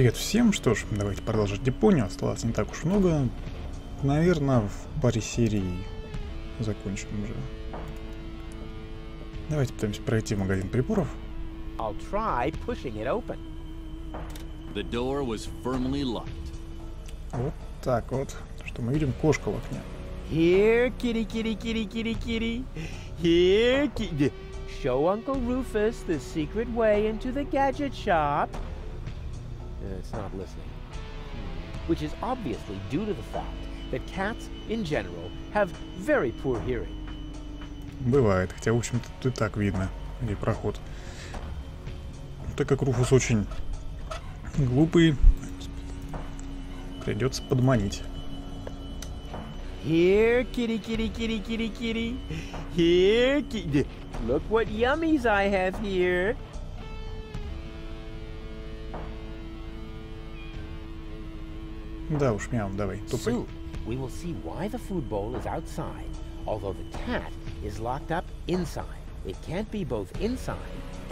Привет всем. Что ж, давайте продолжить Депонию. Осталось не так уж много. Наверное, в паре серий закончим уже. Давайте пытаемся пройти в магазин приборов. I'll try pushing it open. The door was firmly locked. Вот так вот. Что мы видим? Кошка в окне. Here, kitty, kitty, kitty, kitty, kitty. Here, kitty. Show Uncle Rufus the secret way into the gadget shop. It's not listening. Which is obviously due to the fact that cats, in general, have very poor hearing. Бывает, хотя, в общем-то, тут и так видно, где проход. Так как Руфус очень глупый, придется подманить. Here, kitty, kitty, kitty, kitty, kitty. Here, kitty. Look what yummies I have here. Да уж, мяу, давай, тупай. Soon, we will see why the food bowl is outside, although the cat is locked up inside. It can't be both inside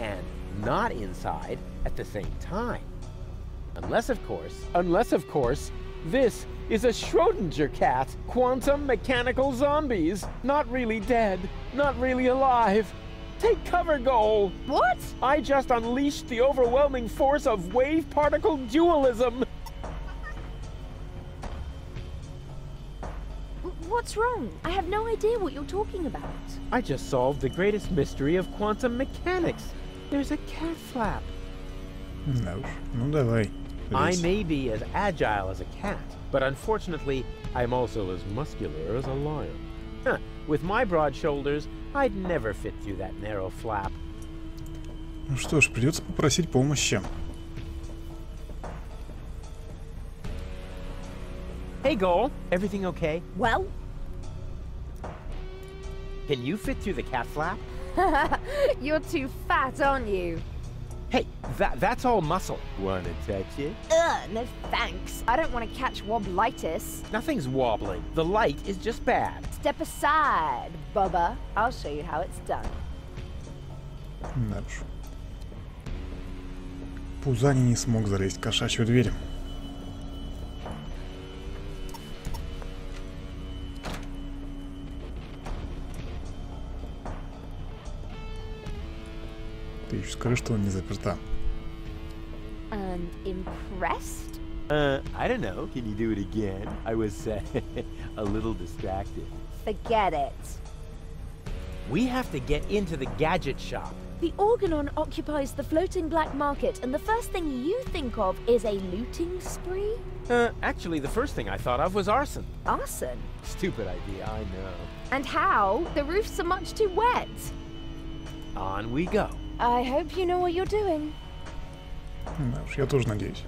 and not inside at the same time. Unless, of course, this is a Schrodinger cat. Quantum mechanical zombies. Not really dead, not really alive. Take cover, Goal. What? I just unleashed the overwhelming force of wave-particle dualism. What's wrong? I have no idea what you're talking about. I just solved the greatest mystery of quantum mechanics. There's a cat flap. Да уж, ну давай. I may be as agile as a cat, but unfortunately, I'm also as muscular as a lion. Huh. With my broad shoulders, I'd never fit through that narrow flap. Ну что ж, придется попросить помощи. Hey, Goal. Everything okay? Well? Can you fit through the cat flap? You're too fat, aren't you? Hey, that's all muscle. Wanna touch it? No thanks. I don't want to catch wobblitis. Nothing's wobbling. The light is just bad. Step aside, Bubba. I'll show you how it's done. Да уж. Пузани не смог залезть в кошачью дверь. Ты еще скажи, что он не заперта. And impressed? I don't know. Can you do it again? I was a little distracted. Forget it. We have to get into the gadget shop. The Organon occupies the floating black market, and the first thing you think of is a looting spree? Actually, the first thing I thought of was arson. Arson? Stupid idea, I know. And how? The roofs are much too wet. On we go. I hope you know what you're doing. Да уж, я тоже надеюсь.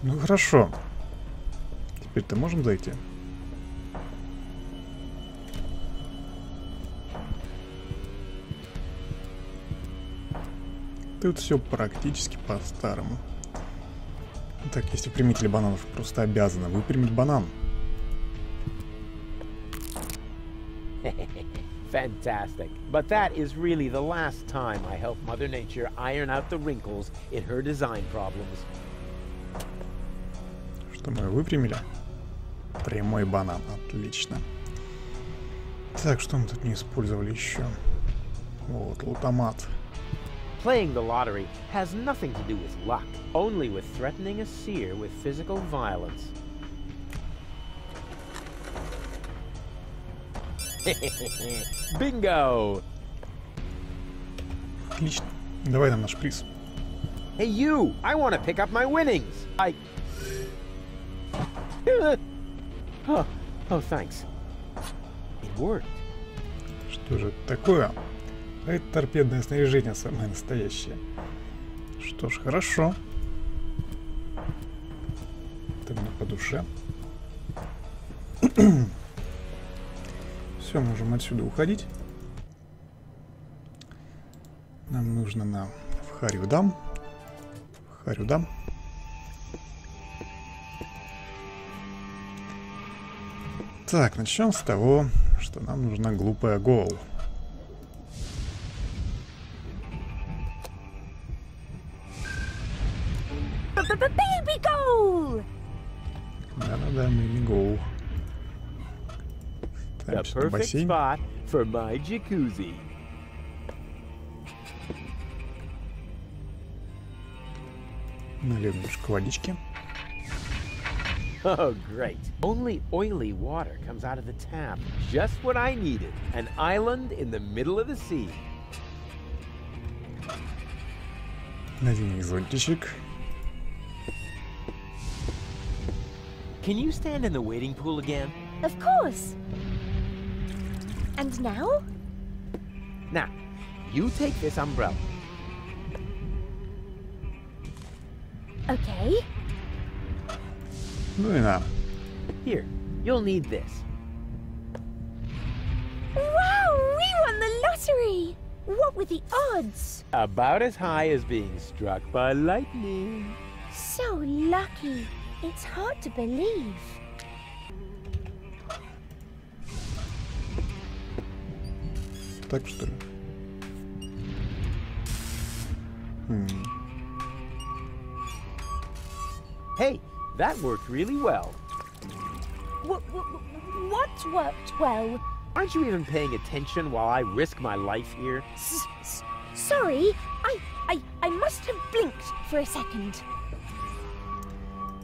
Ну хорошо. Теперь-то можем зайти? Тут все практически по-старому. Так, если примители бананов просто обязаны выпрямить банан. Fantastic. But that is really the last time I help Mother Nature iron out the wrinkles in her design problems. Что мы выпрямили? Прямой банан. Отлично. Так, что мы тут не использовали еще? Вот, лутомат. Playing the lottery has nothing to do with luck, only with threatening a seer with physical violence. Bingo! Отлично. Давай нам наш приз. Hey you! I want to pick up my winnings! Oh, thanks. It worked. Что же это такое? А это торпедное снаряжение самое настоящее. Что ж, хорошо. Это мне по душе. Все, можем отсюда уходить. Нам нужно в Харюдам. Так, начнем с того, что нам нужна глупая Гол. Baby goal! Да-да-да, мини-гол. The perfect spot for my jacuzzi. Налил немножко водички. Oh, great. Only oily water comes out of the tap. Just what I needed. An island in the middle of the sea. Надень зонтичек. Can you stand in the wading pool again? Of course. And now? Now, you take this umbrella. Okay. Ну и на. Here, you'll need this. Wow, we won the lottery! What were the odds? About as high as being struck by lightning. So lucky. It's hard to believe. Так что ли? Hey, that worked really well. What worked well? Aren't you even paying attention while I risk my life here? Sorry, I must have blinked for a second.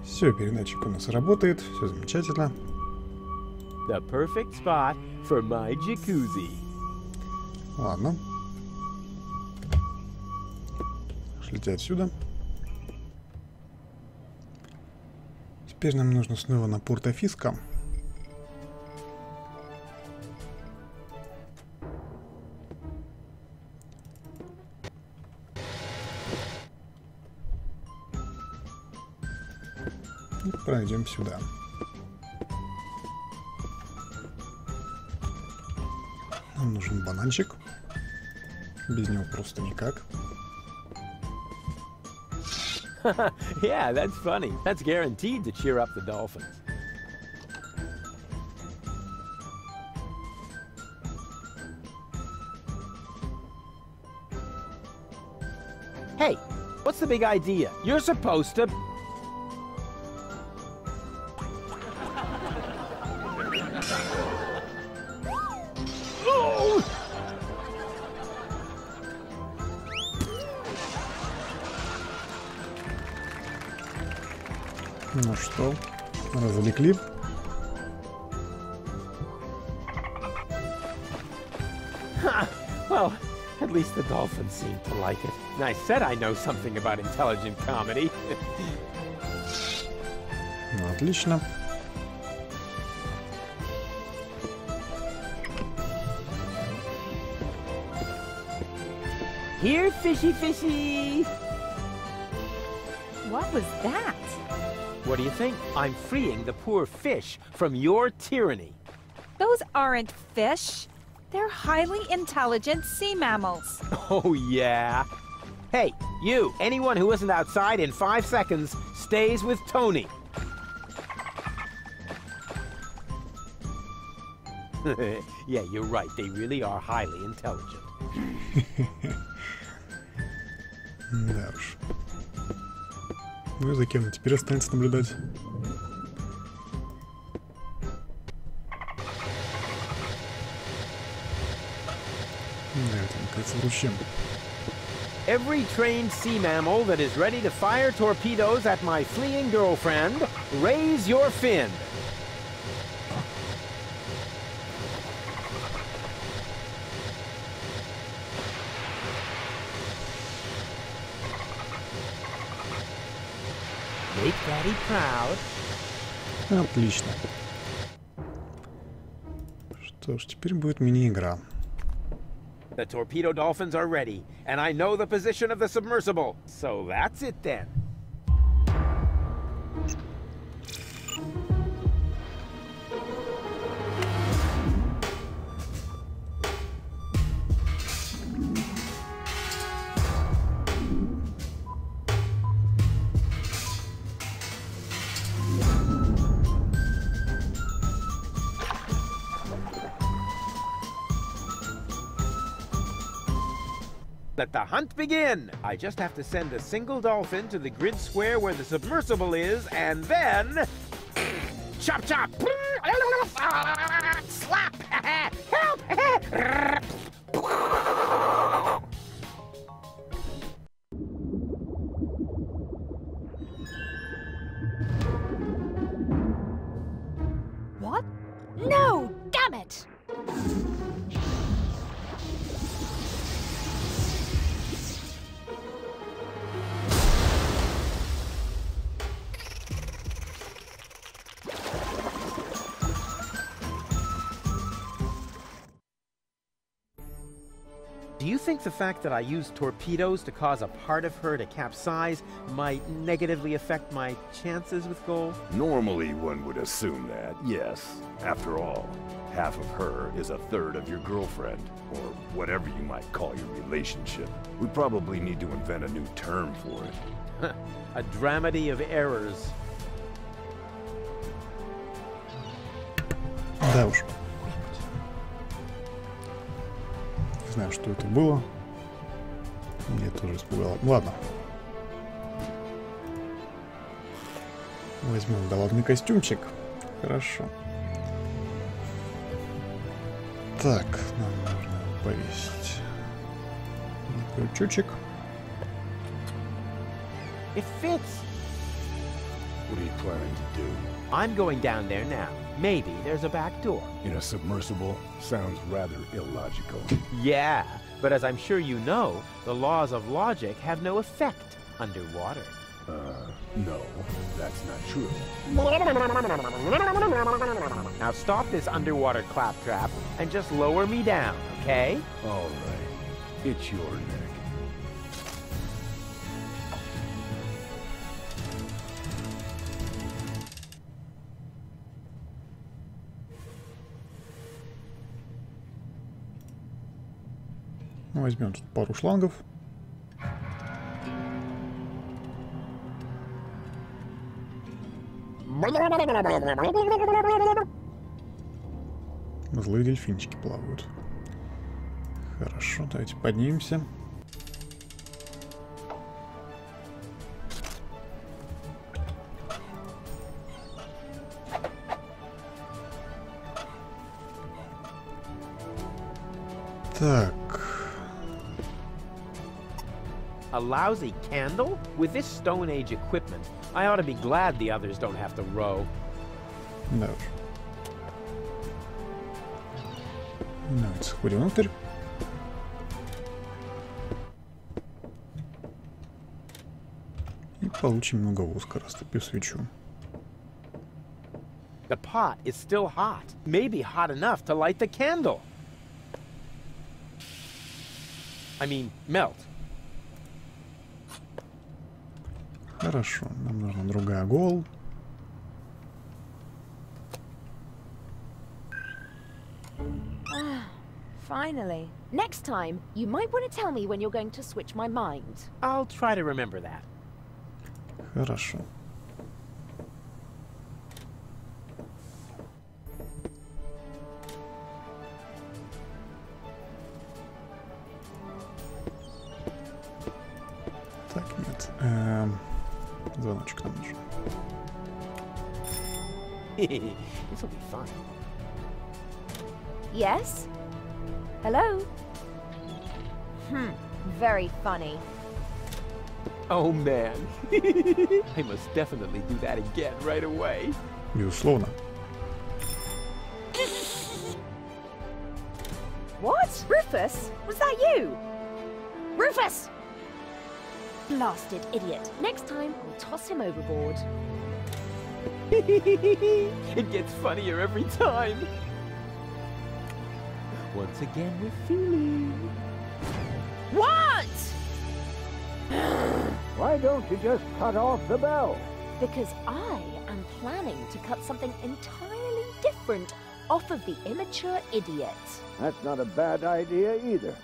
Все, передатчик у нас работает, все замечательно. The perfect spot for my jacuzzi. Ладно. Шлите отсюда. Теперь нам нужно снова на Порто-Фиско. И пройдем сюда. Нам нужен бананчик. Без него просто никак. Yeah, that's funny. That's guaranteed to cheer up the dolphins. Hey, what's the big idea? You're supposed to... Oh! Ну что, развлекли? Well, at least the dolphins seem to like it. And I said I know something about intelligent comedy. Ну, отлично. Here, fishy fishy! What was that? What do you think? I'm freeing the poor fish from your tyranny. Those aren't fish. They're highly intelligent sea mammals. Oh, yeah? Hey, you, anyone who isn't outside in 5 seconds stays with Tony. Yeah, you're right. They really are highly intelligent. Да уж. Ну и за кем теперь останется наблюдать? Да, это, мне кажется, вручим. Every trained sea mammal that is ready to fire torpedoes at my fleeing girlfriend, raise your fin. Make Daddy proud. Отлично. Что ж, теперь будет мини-игра. The torpedo dolphins are ready, and I know the position of the submersible. So that's it then. Let the hunt begin! I just have to send a single dolphin to the grid square where the submersible is, and then... Chop chop! Slap! Help! What? No! Damn it! Do you think the fact that I used torpedoes to cause a part of her to capsize might negatively affect my chances with gold? Normally, one would assume that, yes. After all, half of her is a third of your girlfriend, or whatever you might call your relationship. We probably need to invent a new term for it. A dramedy of errors. Да уж. Не знаю, что это было. Мне тоже испугало. Ладно. Возьмем головный костюмчик. Хорошо. Так, нам нужно повесить крючочек. It fits. What are you planning to do? I'm going down there now. Maybe there's a back door. In a submersible? Sounds rather illogical. Yeah, but as I'm sure you know, the laws of logic have no effect underwater. No, that's not true. Now stop this underwater claptrap and just lower me down, okay? All right. It's your neck. Возьмем тут пару шлангов. Злые дельфинчики плавают. Хорошо, давайте поднимемся. Так. A lousy candle? With this Stone Age equipment, I ought to be glad the others don't have to row. Да уж. Давайте сходим внутрь. И получим много воска, растопив свечу. The pot is still hot. Maybe hot enough to light the candle. I mean, melt. Хорошо, нам нужна другая гол. Finally. Next time, you might want to tell me when you're going to switch my mind. I'll try to remember that. Хорошо. Так, нет. Звоночек нам нужен. This'll be fun. Yes? Hello? Very funny. Oh man. I must definitely do that again right away. Безусловно. What? Rufus? Was that you? Rufus! Blasted idiot. Next time, I'll toss him overboard. It gets funnier every time. Once again, we're feeling. What? Why don't you just cut off the bell? Because I am planning to cut something entirely different off of the immature idiot. That's not a bad idea either.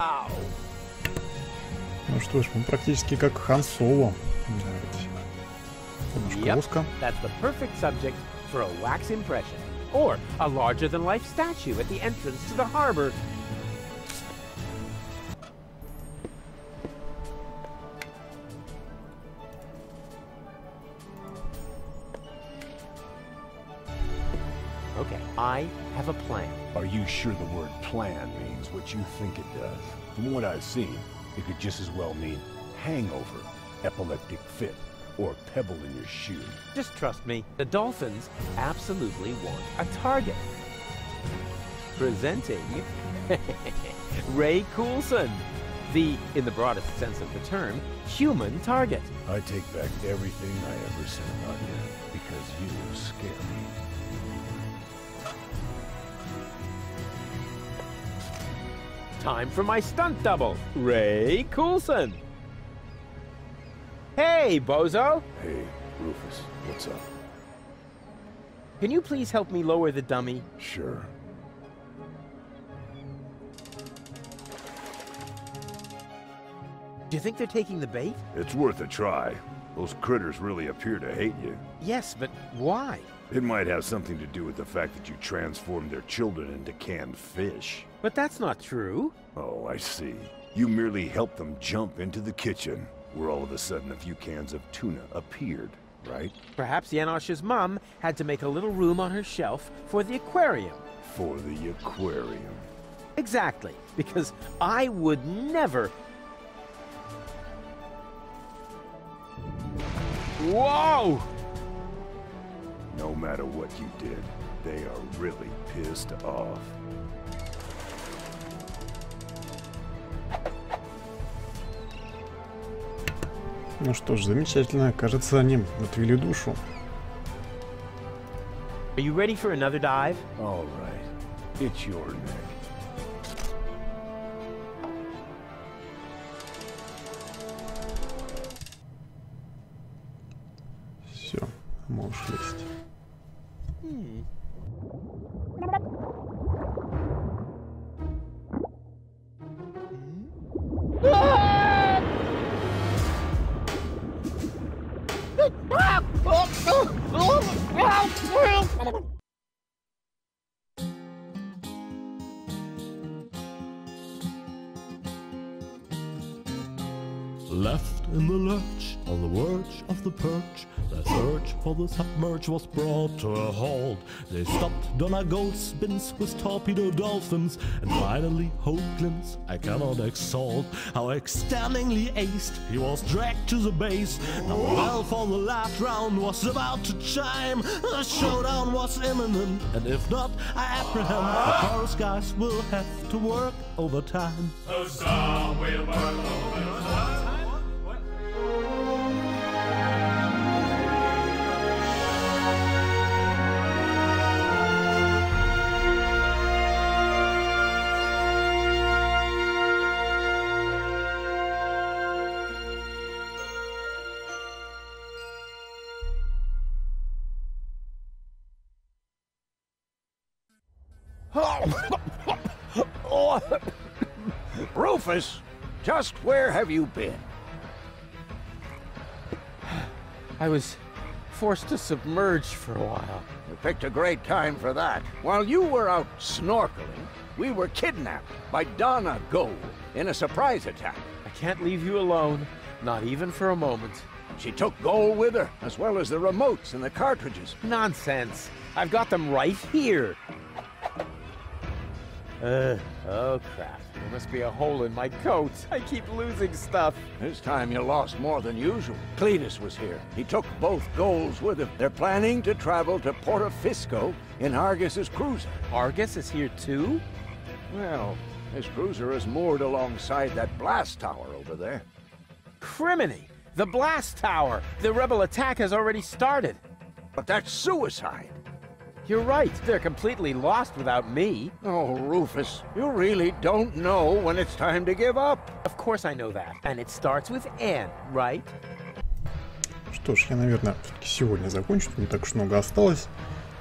Ow. Ну что ж, мы практически как Хан Соло. Давайте. Немножко воска. That's the perfect subject for a wax impression. Or a larger-than-life statue at the entrance to the harbor. Okay, I have a plan. Are you sure the word plan means what you think it does? From what I've seen, it could just as well mean hangover, epileptic fit, or pebble in your shoe. Just trust me, the Dolphins absolutely want a target. Presenting Ray Coulson, the, in the broadest sense of the term, human target. I take back everything I ever said about you, because you scare me. Time for my stunt double, Ray Coulson. Hey, bozo! Hey, Rufus, what's up? Can you please help me lower the dummy? Sure. Do you think they're taking the bait? It's worth a try. Those critters really appear to hate you. Yes, but why? It might have something to do with the fact that you transformed their children into canned fish. But that's not true. Oh, I see. You merely helped them jump into the kitchen, where all of a sudden a few cans of tuna appeared, right? Perhaps Janosch's mom had to make a little room on her shelf for the aquarium. For the aquarium. Exactly, because I would never... Whoa! No matter what you did, they are really pissed off. Ну что ж, замечательно. Кажется, они отвели душу. Are you ready for another dive? All right. It's your neck. Все, можешь лезть. Left in the lurch, on the verge of the perch, the search for the submerge was brought to a halt. They stopped Donegal's spins with torpedo dolphins, and finally Hoagland's I cannot exalt. How extendingly aced, he was dragged to the base. Now the bell for the last round was about to chime. The showdown was imminent, and if not, I apprehend the chorus guys will have to work overtime. Huzzah, we'll work overtime. Rufus, just where have you been? I was forced to submerge for a while. You picked a great time for that. While you were out snorkeling, we were kidnapped by Donna Gold in a surprise attack. I can't leave you alone, not even for a moment. She took Gold with her, as well as the remotes and the cartridges. Nonsense. I've got them right here. Oh crap. There must be a hole in my coat. I keep losing stuff. This time you lost more than usual. Cletus was here. He took both Golds with him. They're planning to travel to Portofisco in Argus's cruiser. Argus is here too? Well, his cruiser is moored alongside that blast tower over there. Criminy! The blast tower! The rebel attack has already started. But that's suicide. You're right. They're completely lost without me. Oh, Rufus, you really don't know when it's time to give up. Of course I know that. And it starts with N, right? Что ж, я, наверное, все-таки сегодня закончу. Не так уж много осталось.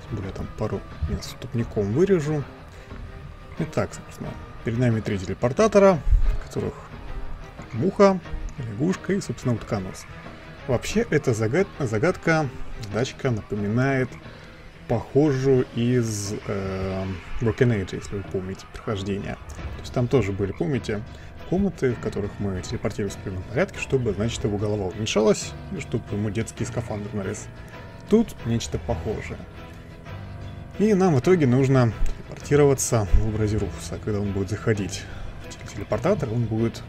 Тем более там пару мест тупником вырежу. Итак, собственно, перед нами 3 телепортатора, которых муха, лягушка и, собственно, утконос. Вообще, эта загадка, задачка напоминает похожую из Broken Age, если вы помните, прохождение. То есть там тоже были, помните, комнаты, в которых мы телепортировались в прямом порядке, чтобы, значит, его голова уменьшалась, и чтобы ему детский скафандр налез. Тут нечто похожее. И нам в итоге нужно телепортироваться в образе Руфуса. Когда он будет заходить в телепортатор, он будет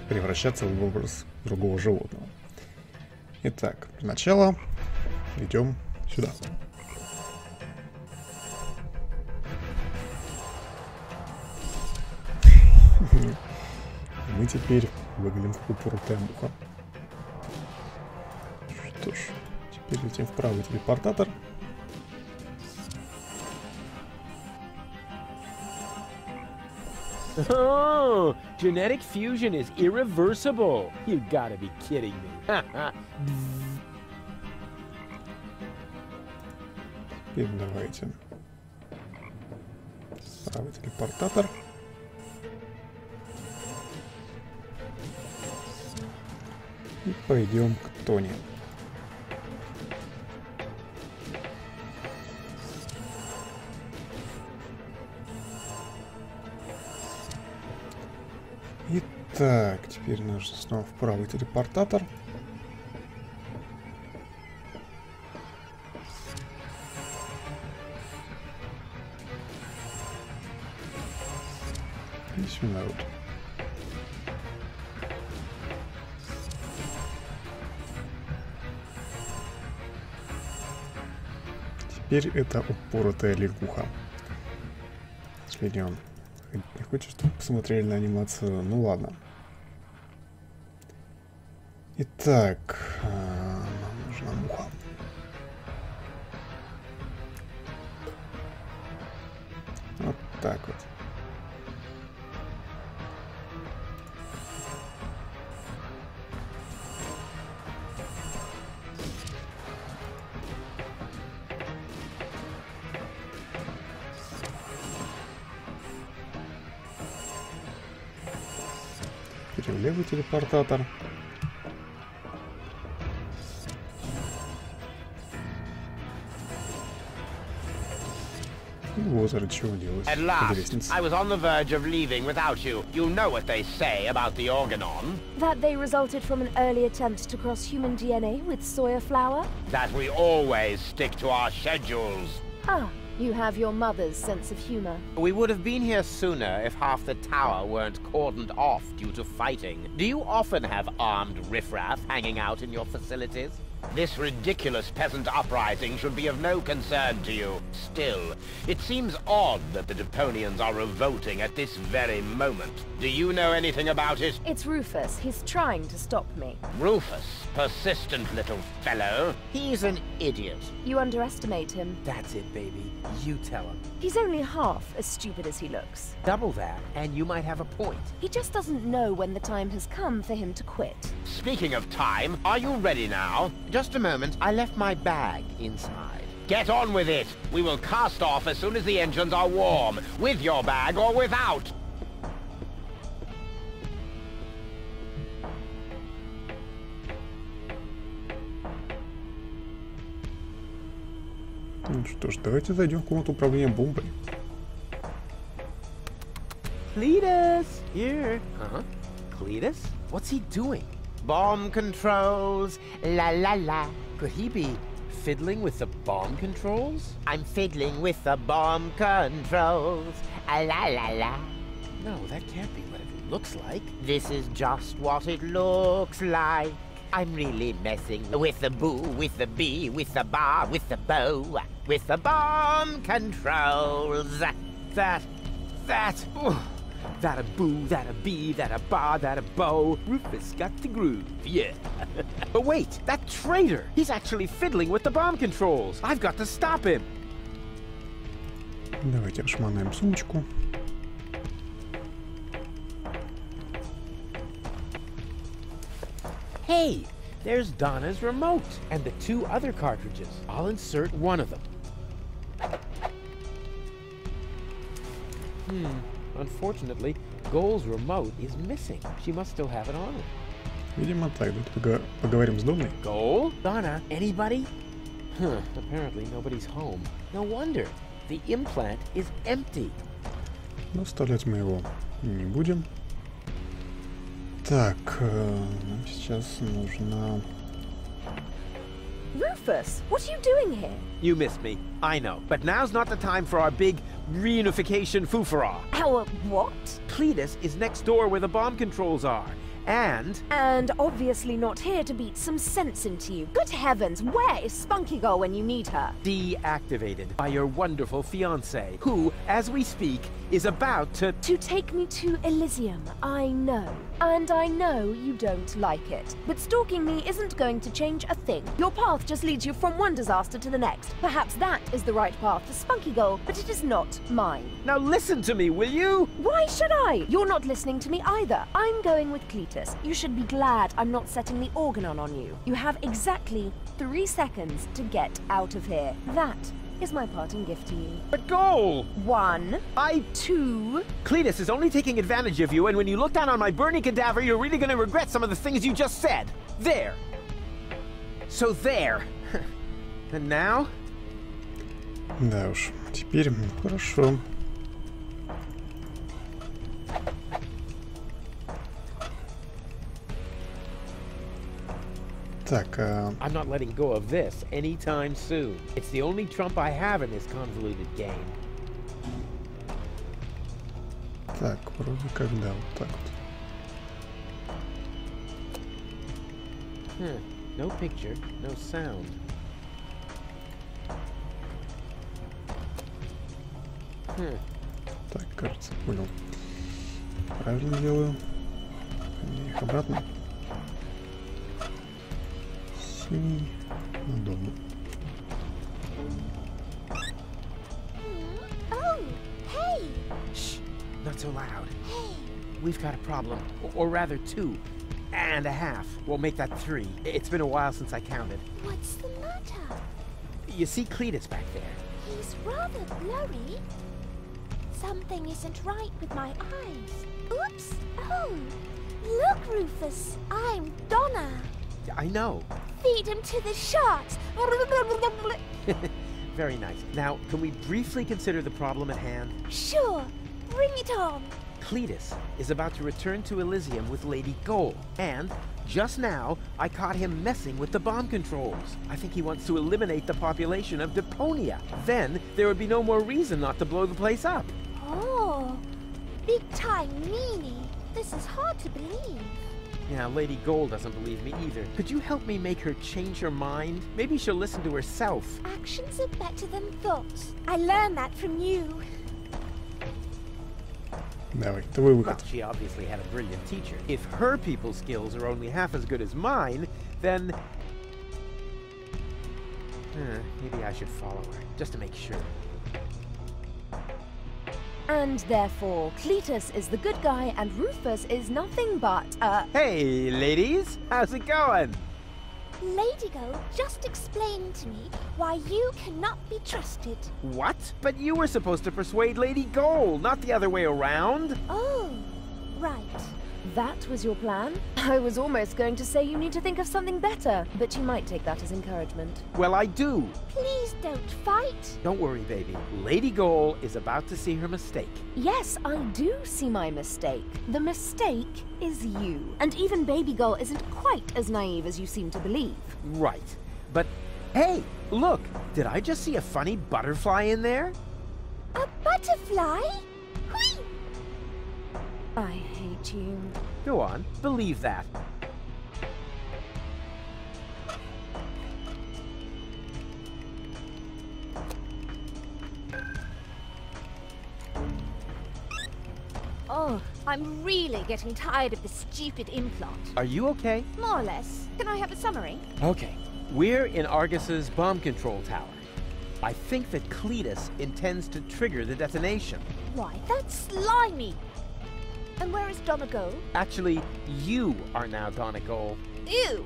превращаться в образ другого животного. Итак, для начала идем сюда. Мы теперь выглядим как упоротая муха. Что ж, теперь летим в правый телепортатор. Oh, genetic fusion is irreversible. You gotta be kidding me. Теперь давайте правый телепортатор. И пойдем к Тони. Итак, теперь наш снова в правый телепортатор. И сюда вот. Теперь это упоротая лягуха. Последний он не хочет, чтобы посмотрели на анимацию. Ну ладно. Итак, нам нужна муха. Вот так вот. В левый телепортатор. И вот чего делать. At last, I was on the verge of leaving without you. You know what they say about the organon? That they resulted from an early attempt to cross human DNA with soya flour? That we always stick to our schedules. Ah, you have your mother's sense of humor. We would have been here sooner if half the tower weren't cordoned off due to fighting. Do you often have armed riffraff hanging out in your facilities? This ridiculous peasant uprising should be of no concern to you. Still, it seems odd that the Deponians are revolting at this very moment. Do you know anything about it? It's Rufus. He's trying to stop me. Rufus, persistent little fellow. He's an idiot. You underestimate him. That's it, baby. You tell him. He's only half as stupid as he looks. Double that, and you might have a point. He just doesn't know when the time has come for him to quit. Speaking of time, are you ready now? Just a moment, I left my bag inside. Get on with it! We will cast off as soon as the engines are warm, with your bag or without! Ну что ж, давайте зайдем в комнату управления бомбой. Cletus! Here. Huh? Cletus? What's he doing? Bomb controls, la la la. Could he be fiddling with the bomb controls? I'm fiddling with the bomb controls, la la la. No, that can't be what it looks like. This is just what it looks like. I'm really messing with the boo, with the bee, with the bar, with the bow, with the bomb controls. That a boo, that a bee, that a bar, that a bow. Rufus got the groove, yeah. But wait, that traitor! He's actually fiddling with the bomb controls. I've got to stop him. Давайте обшмонаем сумочку. Hey, there's Donna's remote and the 2 other cartridges. I'll insert one of them. Unfortunately, Goal's remote is missing. She must still have it on her. Видимо, так. Давайте поговорим с Донной. Goal? Donna? Anybody? Huh, apparently nobody's home. No wonder. The implant is empty. Но оставлять мы его не будем. Так, нам сейчас нужна Rufus, what are you doing here? You missed me, I know. But now's not the time for our big reunification foo-for-ah. Our what? Cletus is next door where the bomb controls are. And obviously not here to beat some sense into you. Good heavens, where is Spunky Girl when you need her? deactivated by your wonderful fiancé, who, as we speak, is about to take me to Elysium, I know. And I know you don't like it. But stalking me isn't going to change a thing. Your path just leads you from one disaster to the next. Perhaps that is the right path for Spunky Girl, but it is not mine. Now listen to me, will you? Why should I? You're not listening to me either. I'm going with Cletus. You should be glad I'm not setting the organon on you. You have exactly 3 seconds to get out of here. That is my parting gift to you. But goal! 1, 2... Cletus is only taking advantage of you, and when you look down on my burning cadaver, you're really gonna regret some of the things you just said. There. So there. And now? Да уж, теперь хорошо. Так, I'm not letting go of this anytime soon. It's the only trump I have in this convoluted game. так, вроде как да, вот так вот. No picture, no sound. Так, кажется, понял. Правильно делаю. Их обратно. Синий на дому. Oh, hey! Shh, not so loud. Hey! We've got a problem, or rather 2 and a half. We'll make that 3. It's been a while since I counted. What's the matter? You see Cletus back there? He's rather blurry. Something isn't right with my eyes. Oops! Oh! Look, Rufus! I'm Donna! I know. Feed him to the sharks! Very nice. Now, can we briefly consider the problem at hand? Sure! Bring it on! Cletus is about to return to Elysium with Lady Goal, and just now, I caught him messing with the bomb controls. I think he wants to eliminate the population of Deponia. Then, there would be no more reason not to blow the place up. Oh! Big-time meanie! This is hard to believe. Yeah, Lady Gold doesn't believe me either. Could you help me make her change her mind? Maybe she'll listen to herself. Actions are better than thoughts. I learned that from you. Давай, твой выход. Well, she obviously had a brilliant teacher. If her people skills are only half as good as mine, then... maybe I should follow her, just to make sure. And therefore, Cletus is the good guy and Rufus is nothing but, Hey, ladies! How's it going? Lady Go just explained to me why you cannot be trusted. What? But you were supposed to persuade Lady Gold, not the other way around. Oh, right. That was your plan? I was almost going to say you need to think of something better, but you might take that as encouragement. Well, I do. Please don't fight. Don't worry, baby. Lady Goal is about to see her mistake. Yes, I do see my mistake. The mistake is you. And even Baby Girl isn't quite as naive as you seem to believe. Right. But, hey, look! Did I just see a funny butterfly in there? A butterfly? Whee! I hate you. Go on, believe that. Oh, I'm really getting tired of this stupid implant. Are you okay? More or less. Can I have a summary? Okay. We're in Argus's bomb control tower. I think that Cletus intends to trigger the detonation. Why, that's slimy. And where is Donna Go? Actually, you are now Donna Goal. Ew.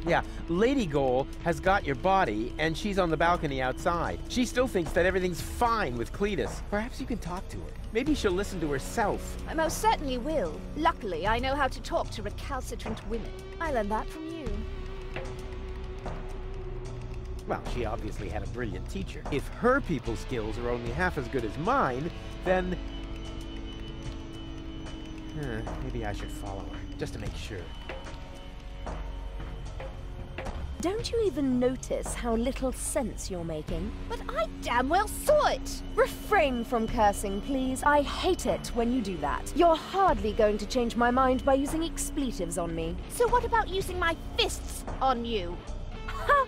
Yeah, Lady Goal has got your body, and she's on the balcony outside. She still thinks that everything's fine with Cletus. Perhaps you can talk to her. Maybe she'll listen to herself. I most certainly will. Luckily, I know how to talk to recalcitrant women. I learned that from you. Well, she obviously had a brilliant teacher. If her people skills are only half as good as mine, then... maybe I should follow her, just to make sure. Don't you even notice how little sense you're making? But I damn well saw it! Refrain from cursing, please. I hate it when you do that. You're hardly going to change my mind by using expletives on me. So what about using my fists on you? Ha!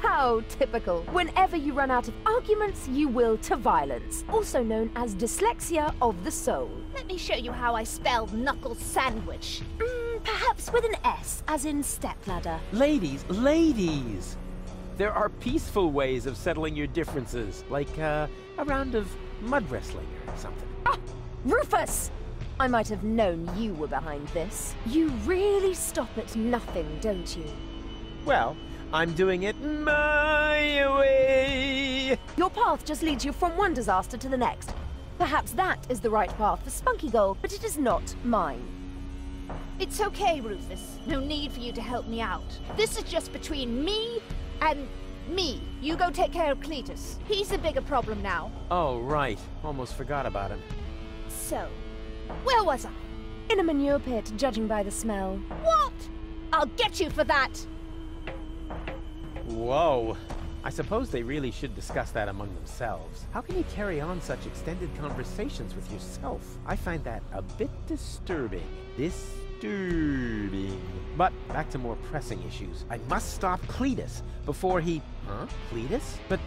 How typical. Whenever you run out of arguments, you will to violence, also known as dyslexia of the soul. Let me show you how I spell knuckle sandwich. Perhaps with an S, as in stepladder. Ladies, ladies! There are peaceful ways of settling your differences, like a round of mud wrestling or something. Ah! Rufus! I might have known you were behind this. You really stop at nothing, don't you? Well, I'm doing it my way! Your path just leads you from one disaster to the next. Perhaps that is the right path for Spunky Goal, but it is not mine. It's okay, Rufus. No need for you to help me out. This is just between me and me. You go take care of Cletus. He's a bigger problem now. Oh, right. Almost forgot about him. So, where was I? In a manure pit, judging by the smell. What? I'll get you for that! Whoa. I suppose they really should discuss that among themselves. How can you carry on such extended conversations with yourself? I find that a bit disturbing. Disturbing. But back to more pressing issues. I must stop Cletus before he... Huh? Cletus? But...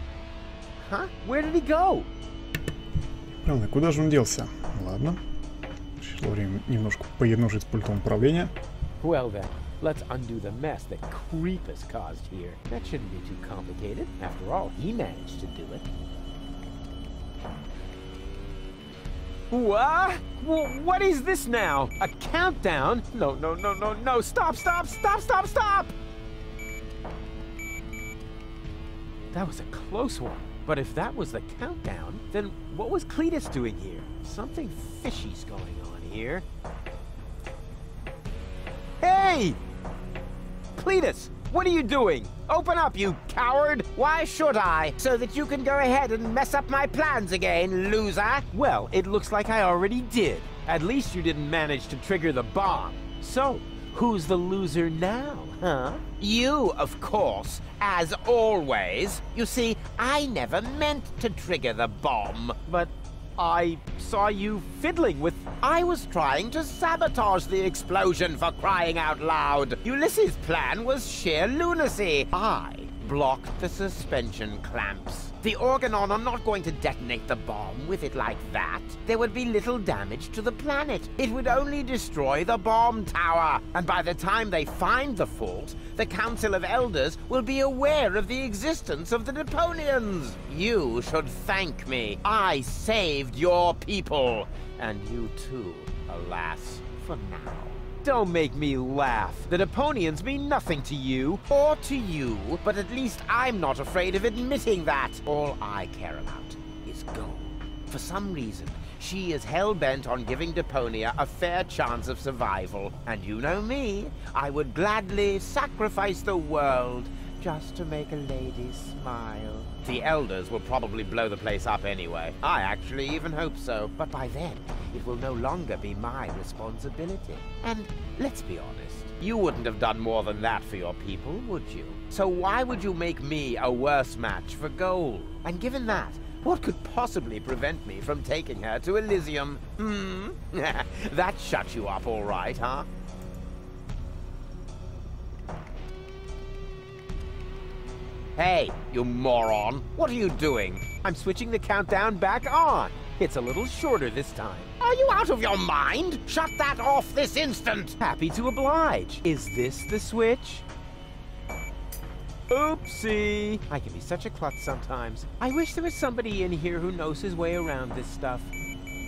Huh? Where did he go? Правда, куда же он делся? Ладно. Пришло время немножко поедножить с пультом управления. Well then. Let's undo the mess that Creepus caused here. That shouldn't be too complicated. After all, he managed to do it. What? What is this now? A countdown? No, no, no, no, no. Stop, stop, stop, stop, stop! That was a close one. But if that was the countdown, then what was Cletus doing here? Something fishy's going on here. Hey! Cletus, what are you doing? Open up, you coward! Why should I? So that you can go ahead and mess up my plans again, loser? Well, it looks like I already did. At least you didn't manage to trigger the bomb. So, who's the loser now, huh? You, of course, as always. You see, I never meant to trigger the bomb. But I saw you fiddling with... I was trying to sabotage the explosion, for crying out loud. Ulysses' plan was sheer lunacy. I blocked the suspension clamps. The Organon are not going to detonate the bomb with it like that. There would be little damage to the planet. It would only destroy the bomb tower. And by the time they find the fault, the Council of Elders will be aware of the existence of the Deponians. You should thank me. I saved your people. And you too, alas, for now. Don't make me laugh. The Deponians mean nothing to you. Or to you, but at least I'm not afraid of admitting that. All I care about is gold. For some reason, she is hell-bent on giving Deponia a fair chance of survival. And you know me, I would gladly sacrifice the world just to make a lady smile. The Elders will probably blow the place up anyway. I actually even hope so. But by then, it will no longer be my responsibility. And let's be honest, you wouldn't have done more than that for your people, would you? So why would you make me a worse match for gold? And given that, what could possibly prevent me from taking her to Elysium? That shut you up all right, huh? Hey, you moron. What are you doing? I'm switching the countdown back on. It's a little shorter this time. Are you out of your mind? Shut that off this instant. Happy to oblige. Is this the switch? Oopsie. I can be such a klutz sometimes. I wish there was somebody in here who knows his way around this stuff.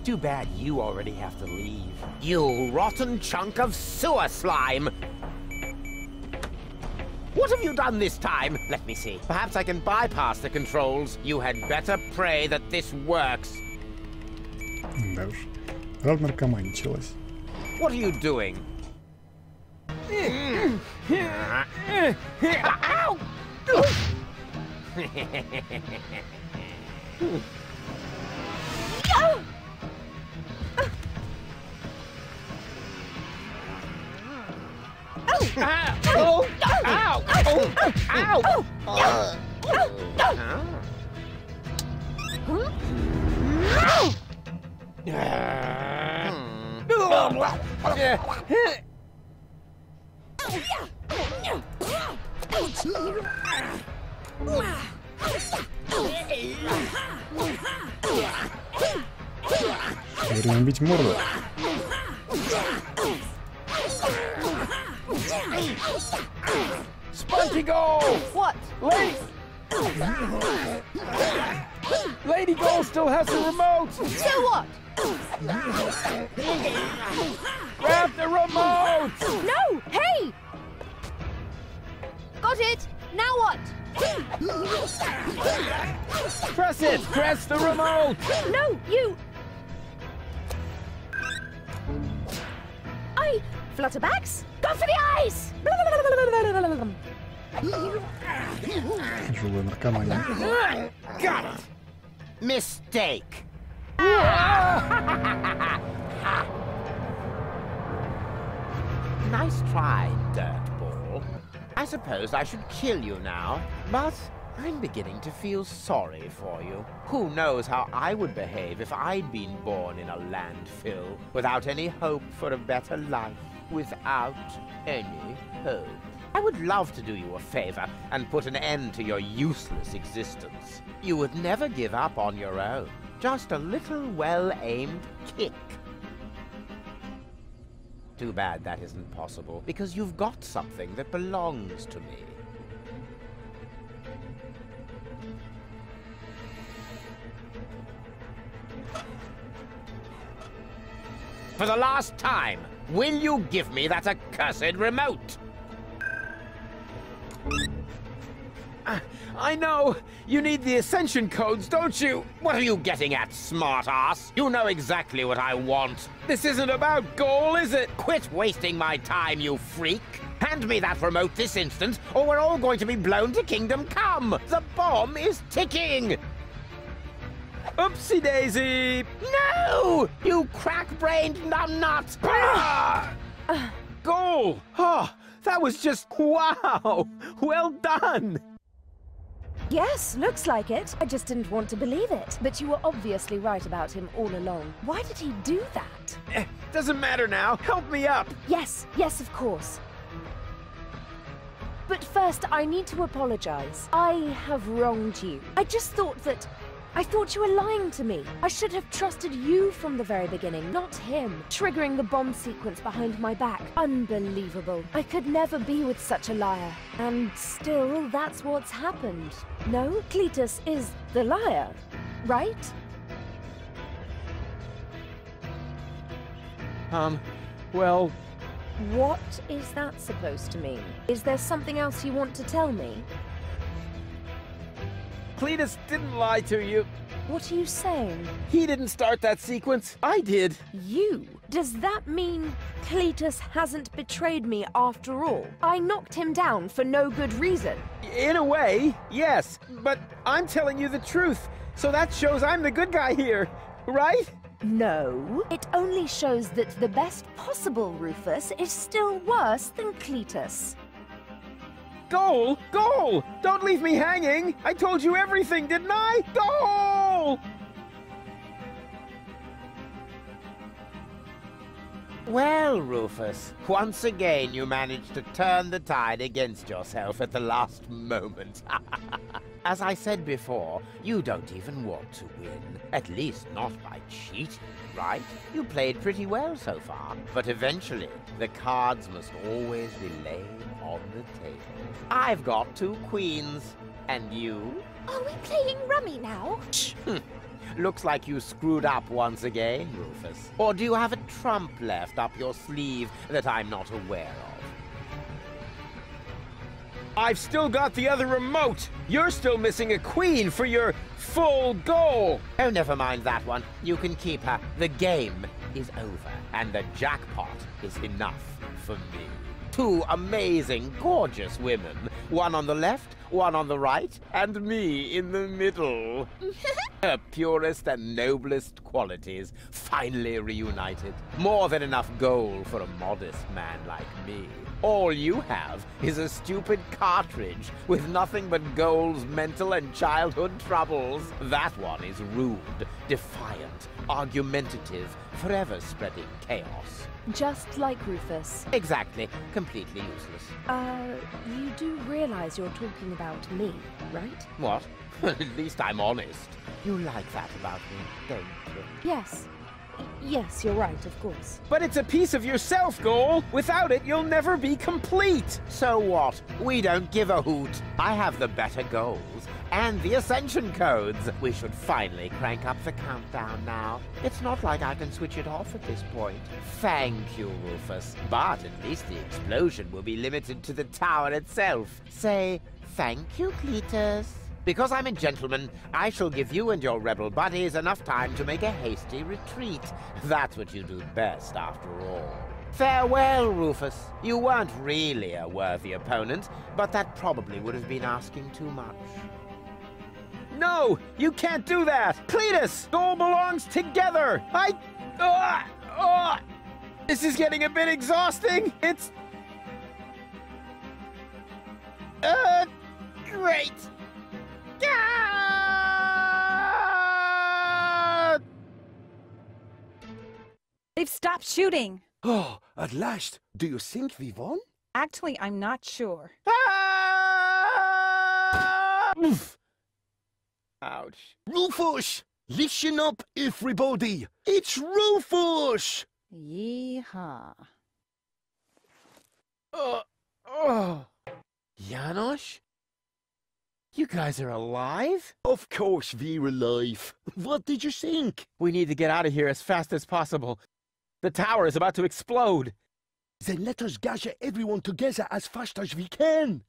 Too bad you already have to leave. You rotten chunk of sewer slime. What have you done this time? Let me see. Perhaps I can bypass the controls. You had better pray that this works. Да уж. Правда, наркоманичилась. What are you doing? Ow! Ow! Ow! Ow! Время бить морду. Spunky goal! What? Lady Goal still has the remote! So what? Grab the remote! No! Hey! Got it! Now what? Press it! Press the remote! No, you! Flutterbacks? Go for the eyes! Тяжелая наркомания. Got it! Mistake! Nice try, dirtball. I suppose I should kill you now, but I'm beginning to feel sorry for you. Who knows how I would behave if I'd been born in a landfill, without any hope for a better life, without any hope. I would love to do you a favor and put an end to your useless existence. You would never give up on your own. Just a little well-aimed kick. Too bad that isn't possible, because you've got something that belongs to me. For the last time, will you give me that accursed remote? I know! You need the ascension codes, don't you? What are you getting at, smart-ass? You know exactly what I want. This isn't about goal, is it? Quit wasting my time, you freak! Hand me that remote this instant, or we're all going to be blown to Kingdom Come! The bomb is ticking! Oopsie-daisy! No! You crack-brained numbnut! Goal! Oh, that was just... wow! Well done! Yes, looks like it. I just didn't want to believe it. But you were obviously right about him all along. Why did he do that? Doesn't matter now. Help me up! Yes, of course. But first, I need to apologize. I have wronged you. I just thought that... I thought you were lying to me. I should have trusted you from the very beginning, not him. Triggering the bomb sequence behind my back. Unbelievable. I could never be with such a liar. And still, that's what's happened. No, Cletus is the liar, right? Well... What is that supposed to mean? Is there something else you want to tell me? Cletus didn't lie to you. What are you saying? He didn't start that sequence. I did. You? Does that mean Cletus hasn't betrayed me after all? I knocked him down for no good reason. In a way, yes. But I'm telling you the truth. So that shows I'm the good guy here, right? No. It only shows that the best possible Rufus is still worse than Cletus. Goal! Goal! Don't leave me hanging! I told you everything, didn't I? Goal! Well, Rufus, once again you managed to turn the tide against yourself at the last moment. As I said before, you don't even want to win. At least not by cheating, right? You played pretty well so far, but eventually the cards must always be laid on the table. I've got 2 queens, and you? Are we playing rummy now? Shh. Looks like you screwed up once again, Rufus. Or do you have a trump left up your sleeve that I'm not aware of? I've still got the other remote! You're still missing a queen for your full goal! Oh, never mind that one. You can keep her. The game is over, and the jackpot is enough for me. 2 amazing, gorgeous women. One on the left, one on the right, and me in the middle. Her purest and noblest qualities finally reunited. More than enough gold for a modest man like me. All you have is a stupid cartridge with nothing but goals, mental and childhood troubles. That one is rude, defiant, argumentative, forever spreading chaos. Just like Rufus. Exactly. Completely useless. You do realize you're talking about me, right? What? At least I'm honest. You like that about me, don't you? Yes. Yes, you're right, of course. But it's a piece of yourself, Goal. Without it, you'll never be complete. So what? We don't give a hoot. I have the better goals and the ascension codes. We should finally crank up the countdown now. It's not like I can switch it off at this point. Thank you, Rufus. But at least the explosion will be limited to the tower itself. Say thank you, Cletus. Because I'm a gentleman, I shall give you and your rebel buddies enough time to make a hasty retreat. That's what you do best, after all. Farewell, Rufus. You weren't really a worthy opponent, but that probably would have been asking too much. No! You can't do that! Cletus! Goal belongs together! This is getting a bit exhausting! It's... great! They've stopped shooting. Oh, at last. Do you think we won? Actually, I'm not sure. Ouch. Rufus! Listen up, everybody! It's Rufus! Yeehaw. Janosch? You guys are alive? Of course we're alive. What did you think? We need to get out of here as fast as possible. The tower is about to explode. Then let us gather everyone together as fast as we can.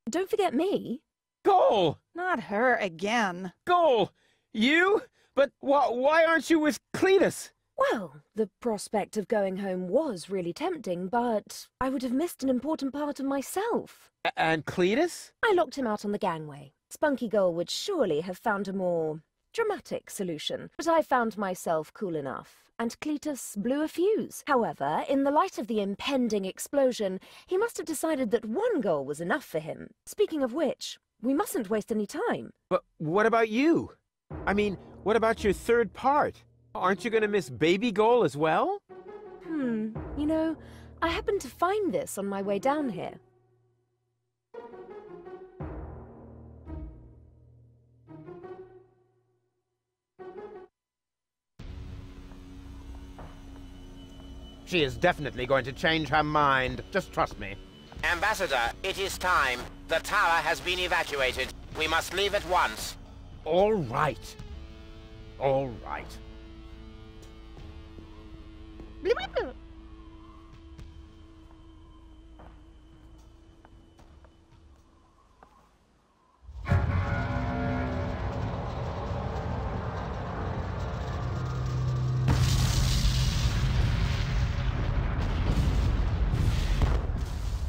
Don't forget me. Goal! Not her again. Goal! You? But why aren't you with Cletus? Well, the prospect of going home was really tempting, but I would have missed an important part of myself. And Cletus? I locked him out on the gangway. Spunky Gull would surely have found a more dramatic solution, but I found myself cool enough, and Cletus blew a fuse. However, in the light of the impending explosion, he must have decided that one goal was enough for him. Speaking of which, we mustn't waste any time. But what about you? I mean, what about your third part? Aren't you going to miss Baby Goal as well? You know, I happened to find this on my way down here. She is definitely going to change her mind. Just trust me. Ambassador, it is time. The tower has been evacuated. We must leave at once. All right. All right.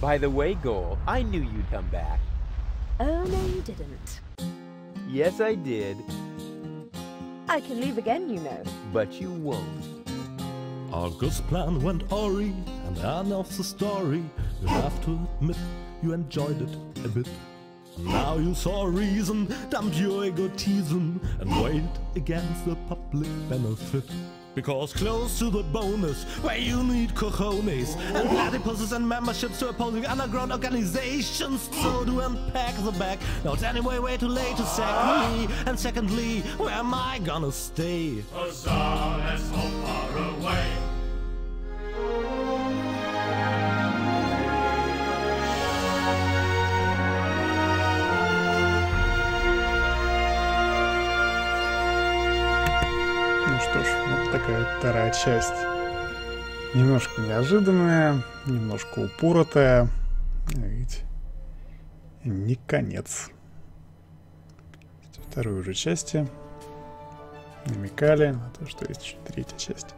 By the way, Goal, I knew you'd come back. Oh, no, you didn't. Yes, I did. I can leave again, you know. But you won't. August's plan went awry, and I know the story. You have to admit you enjoyed it a bit. Now you saw reason, damn your egotism, and weighed against the public benefit. Because close to the bonus, where you need cojones and platypuses and memberships to opposing underground organizations. So to unpack the bag, now it's anyway way too late to sack me. And secondly, where am I gonna stay? Huzzah, let's all far away. Что ж, вот такая вторая часть. Немножко неожиданная, немножко упоротая. Ведь не конец. Второй уже части намекали на то, что есть еще третья часть.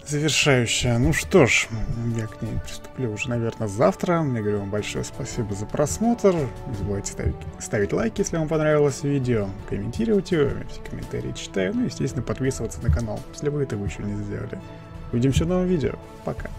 Завершающая. Ну что ж, я к ней приступлю уже, наверное, завтра. Я говорю вам большое спасибо за просмотр. Не забывайте ставить лайки, если вам понравилось видео. Комментировать его, я все комментарии читаю. Ну и, естественно, подписываться на канал, если вы этого еще не сделали. Увидимся в новом видео. Пока.